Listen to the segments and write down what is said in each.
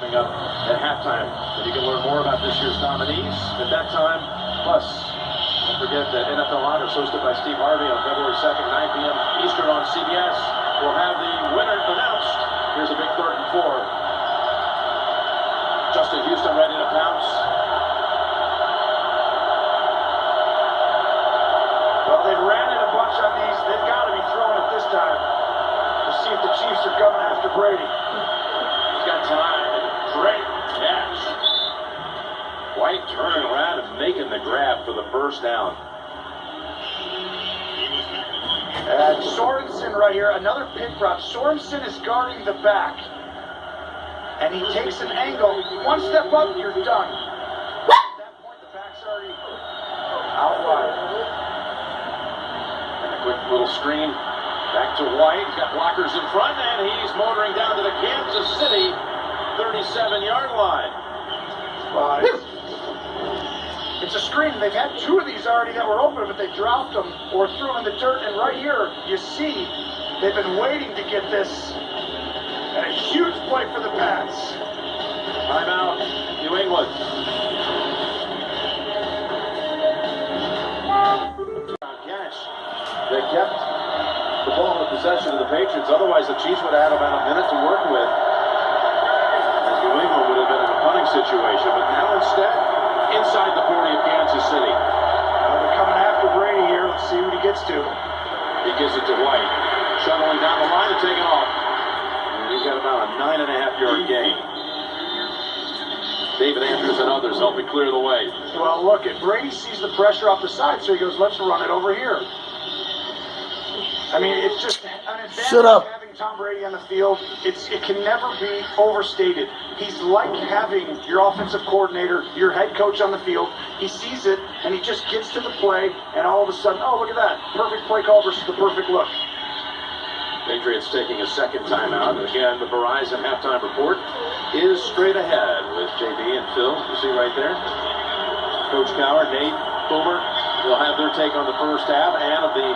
Coming up at halftime, and you can learn more about this year's nominees at that time. Plus, don't forget that NFL Honors hosted by Steve Harvey on February 2nd, 9 p.m. Eastern on CBS. We'll have the winner announced. Here's a big 3rd and 4. Justin Houston ready to pounce. Well, they've ran it a bunch on these. They've got to be throwing it this time. We'll see if the Chiefs are coming after Brady. He's got time. Great catch. White turning around and making the grab for the first down. And Sorensen right here, another pick route. Sorensen is guarding the back. And he takes an angle. One step up, you're done. At that point, the back's already out wide. And a quick little screen back to White. He's got blockers in front, and he's motoring down to the Kansas City 37-yard line. It's a screen. They've had 2 of these already that were open, but they dropped them or threw them in the dirt. And right here, you see, they've been waiting to get this. And a huge play for the Pats. Timeout, New England. Catch. They kept the ball in possession of the Patriots. Otherwise, the Chiefs would have had about a minute to work with. As New England would have been in a punting situation. But now instead, inside the 40 of Kansas City. They're coming after Brady here. Let's see what he gets to. He gives it to White. Shuttling down the line and taking off. And he's got about a 9.5-yard gain. David Andrews and others helping clear the way. Well, look, Brady sees the pressure off the side, so he goes, let's run it over here. I mean, it's just an advantage having Tom Brady on the field. It can never be overstated. He's like having your offensive coordinator, your head coach on the field. He sees it, and he just gets to the play, and all of a sudden, oh, look at that. Perfect play call versus the perfect look. Patriots taking a second timeout. Again, the Verizon halftime report is straight ahead with JB and Phil. You see right there. Coach Cowher, Nate, Boomer will have their take on the first half and of the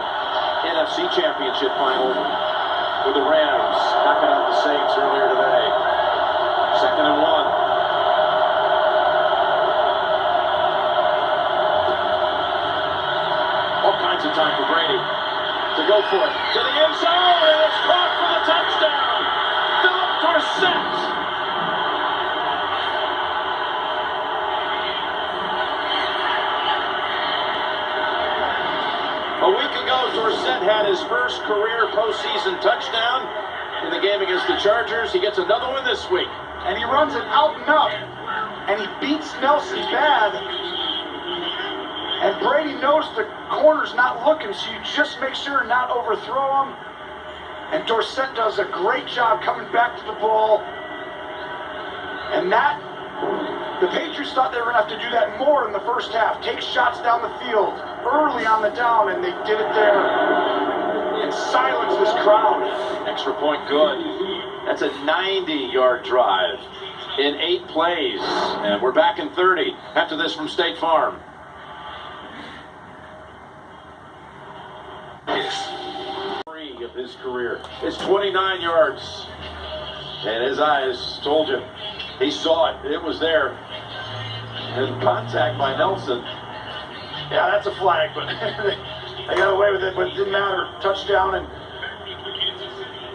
NFC championship final with the Rams knocking out the Saints earlier today. 2nd and 1. All kinds of time for Brady to go for it. To the end zone, and it's caught for the touchdown. Philip Dorsett. A week ago, Dorsett had his first career postseason touchdown in the game against the Chargers. He gets another one this week. And he runs it out and up. And he beats Nelson bad. And Brady knows the corner's not looking, so you just make sure not overthrow him. And Dorsett does a great job coming back to the ball. And the Patriots thought they were going to have to do that more in the first half. Take shots down the field early on the down, and they did it there. And silence this crowd. Extra point good. That's a 90-yard drive in 8 plays. And we're back in 30 after this from State Farm. Of his career. It's 29 yards. And his eyes told you. He saw it. It was there. And contact by Nelson. Yeah, that's a flag, but they got away with it, but it didn't matter. Touchdown, and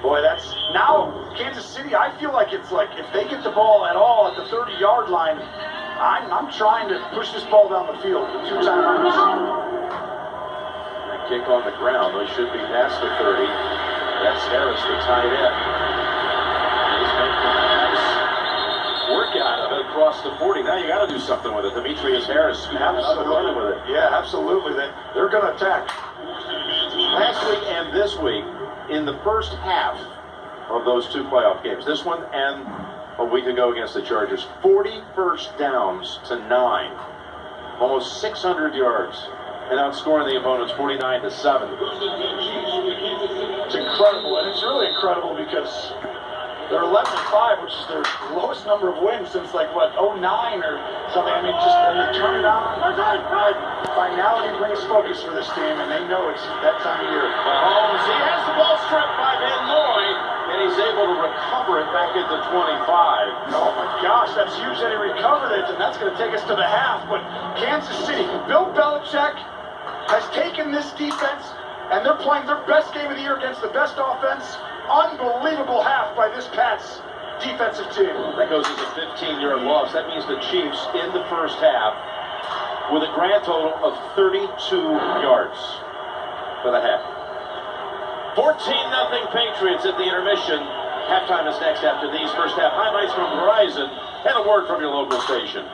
boy, that's now Kansas City. I feel like it's like if they get the ball at all at the 30-yard line, I'm trying to push this ball down the field with 2 timeouts. Kick on the ground. They should be past the 30. That's Harris, the tight end. He's making a nice workout of it across the 40. Now you got to do something with it. Demetrius Harris. Absolutely. With it. Yeah, absolutely. They're going to attack. Last week and this week, in the first half of those 2 playoff games, this one and a week ago against the Chargers, 40 first downs to 9. Almost 600 yards. And outscoring the opponents 49-7. It's incredible, and it's really incredible because they're 11-5, which is their lowest number of wins since like what 09 or something. I mean, just and they turn it on. Finality brings focus for this team, and they know it's that time of year. Mahomes, he has the ball stripped by Van Noy, and he's able to recover it back at the 25. Oh my God! gosh, that's huge that he recovered it, and that's going to take us to the half. But Kansas City, Bill Belichick has taken this defense, and they're playing their best game of the year against the best offense. Unbelievable half by this Pats defensive team. That goes as a 15-yard loss. That means the Chiefs in the first half with a grand total of 32 yards for the half. 14-0 Patriots at the intermission. Halftime is next after these first half highlights from Verizon and a word from your local station.